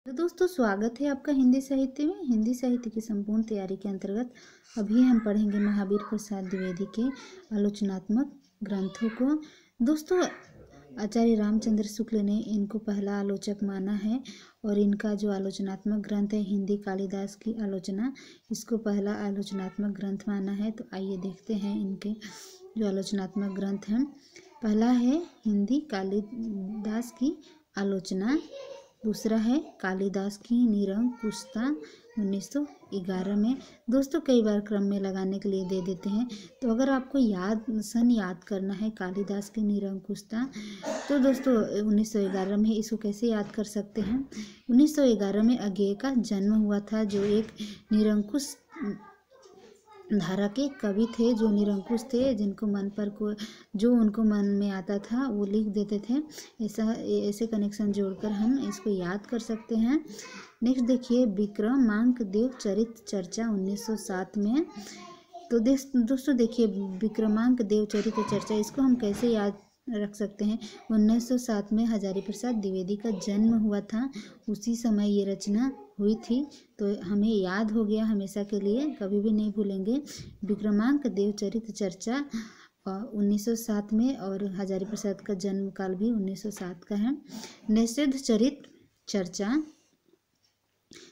तो दोस्तों स्वागत है आपका हिंदी साहित्य में। हिंदी साहित्य की संपूर्ण तैयारी के अंतर्गत अभी हम पढ़ेंगे महावीर प्रसाद द्विवेदी के आलोचनात्मक ग्रंथों को। दोस्तों आचार्य रामचंद्र शुक्ल ने इनको पहला आलोचक माना है और इनका जो आलोचनात्मक ग्रंथ है हिंदी कालिदास की आलोचना, इसको पहला आलोचनात्मक ग्रंथ माना है। तो आइए देखते हैं इनके जो आलोचनात्मक ग्रंथ हैं। पहला है हिंदी कालिदास की आलोचना, दूसरा है कालिदास की निरंकुशता 1911 में। दोस्तों कई बार क्रम में लगाने के लिए दे देते हैं, तो अगर आपको याद करना है कालिदास की निरंकुशता, तो दोस्तों 1911 में इसको कैसे याद कर सकते हैं। 1911 में अज्ञेय का जन्म हुआ था, जो एक निरंकुश धारा के कवि थे, जो निरंकुश थे, जिनको जो उनको मन में आता था वो लिख देते थे। ऐसे कनेक्शन जोड़कर हम इसको याद कर सकते हैं। नेक्स्ट देखिए विक्रमांक देव चरित चर्चा 1907 में। तो दोस्तों देखिए विक्रमांक देव चरित चर्चा, इसको हम कैसे याद रख सकते हैं। 1907 में हजारी प्रसाद द्विवेदी का जन्म हुआ था, उसी समय ये रचना हुई थी, तो हमें याद हो गया हमेशा के लिए, कभी भी नहीं भूलेंगे। विक्रमांक देव चरित चर्चा 1907 में, और हजारी प्रसाद का जन्म काल भी 1907 का है। निषेध चरित चर्चा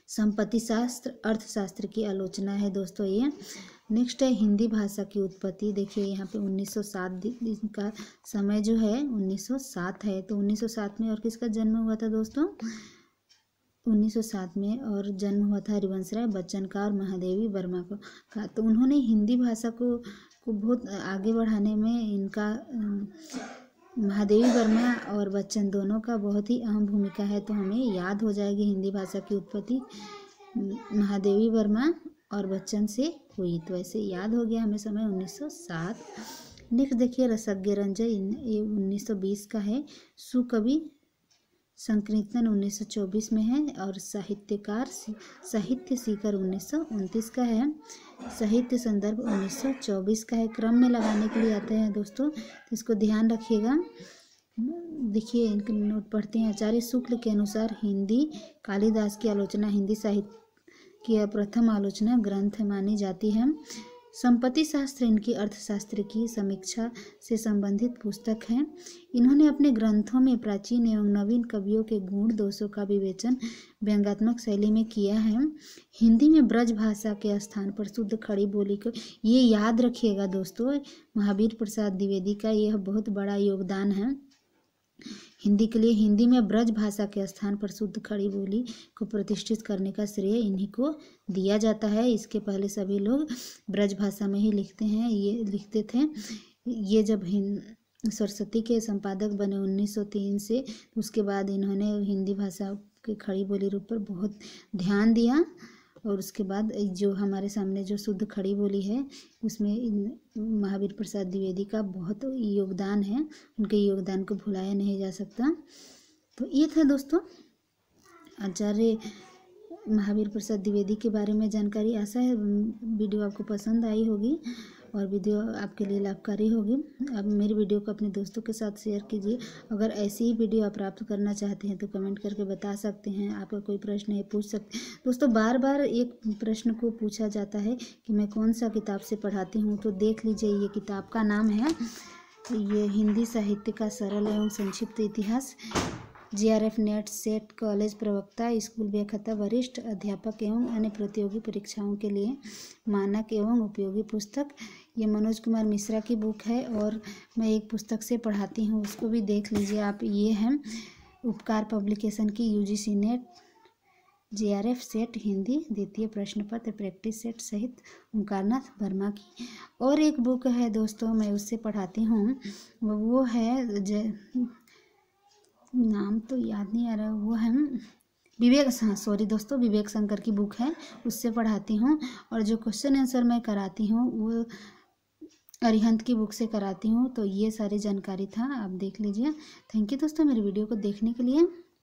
संपत्ति शास्त्र अर्थशास्त्र की आलोचना है दोस्तों ये। नेक्स्ट है हिंदी भाषा की उत्पत्ति। देखिए यहाँ पे 1907 का समय जो है 1907 है, तो 1907 में और किसका जन्म हुआ था दोस्तों, 1907 में और जन्म हुआ था हरिवंश राय बच्चन का और महादेवी वर्मा का। तो उन्होंने हिंदी भाषा को बहुत आगे बढ़ाने में इनका महादेवी वर्मा और बच्चन दोनों का बहुत ही अहम भूमिका है। तो हमें याद हो जाएगी हिंदी भाषा की उत्पत्ति महादेवी वर्मा और बच्चन से हुई, तो ऐसे याद हो गया हमें समय 1907। नेक्स्ट देखिए रसज्ञ रंजन, ये 1920 का है। सुकवि संकीर्तन 1924 में है, और साहित्यकार साहित्य सीकर 1929 का है। साहित्य संदर्भ 1924 का है। क्रम में लगाने के लिए आते हैं दोस्तों, तो इसको ध्यान रखिएगा। देखिए इनके नोट पढ़ते हैं। आचार्य शुक्ल के अनुसार हिंदी कालिदास की आलोचना हिंदी साहित्य की प्रथम आलोचना ग्रंथ मानी जाती है। संपत्ति शास्त्र इनकी अर्थशास्त्र की समीक्षा से संबंधित पुस्तक है। इन्होंने अपने ग्रंथों में प्राचीन एवं नवीन कवियों के गुण दोषों का विवेचन व्यंग्यात्मक शैली में किया है। हिंदी में ब्रज भाषा के स्थान पर शुद्ध खड़ी बोली को, ये याद रखिएगा दोस्तों, महावीर प्रसाद द्विवेदी का यह बहुत बड़ा योगदान है हिंदी के लिए। हिंदी में ब्रज भाषा के स्थान पर शुद्ध खड़ी बोली को प्रतिष्ठित करने का श्रेय इन्हीं को दिया जाता है। इसके पहले सभी लोग ब्रज भाषा में ही लिखते थे। ये जब सरस्वती के संपादक बने 1903 से, उसके बाद इन्होंने हिंदी भाषा के खड़ी बोली रूप पर बहुत ध्यान दिया, और उसके बाद जो हमारे सामने जो शुद्ध खड़ी बोली है उसमें महावीर प्रसाद द्विवेदी का बहुत योगदान है। उनके योगदान को भुलाया नहीं जा सकता। तो ये था दोस्तों आचार्य महावीर प्रसाद द्विवेदी के बारे में जानकारी। आशा है वीडियो आपको पसंद आई होगी और वीडियो आपके लिए लाभकारी होगी। अब मेरी वीडियो को अपने दोस्तों के साथ शेयर कीजिए। अगर ऐसी ही वीडियो आप प्राप्त करना चाहते हैं तो कमेंट करके बता सकते हैं। आपका कोई प्रश्न है पूछ सकते हैं। दोस्तों बार बार एक प्रश्न को पूछा जाता है कि मैं कौन सा किताब से पढ़ाती हूँ, तो देख लीजिए ये किताब का नाम है, ये हिंदी साहित्य का सरल एवं संक्षिप्त इतिहास। JRF नेट सेट कॉलेज प्रवक्ता स्कूल व्याख्याता वरिष्ठ अध्यापक एवं अन्य प्रतियोगी परीक्षाओं के लिए मानक एवं उपयोगी पुस्तक। ये मनोज कुमार मिश्रा की बुक है, और मैं एक पुस्तक से पढ़ाती हूँ, उसको भी देख लीजिए आप। ये है उपकार पब्लिकेशन की UGC net JRF set Hindi द्वितीय प्रश्न पत्र प्रैक्टिस सेट सहित ओंकारनाथ वर्मा की। और एक बुक है दोस्तों मैं उससे पढ़ाती हूँ, वो है नाम तो याद नहीं आ रहा, वो है विवेक शंकर की बुक है, उससे पढ़ाती हूँ। और जो क्वेश्चन आंसर मैं कराती हूँ वो अरिहंत की बुक से कराती हूँ। तो ये सारी जानकारी था, आप देख लीजिए। थैंक यू दोस्तों मेरी वीडियो को देखने के लिए।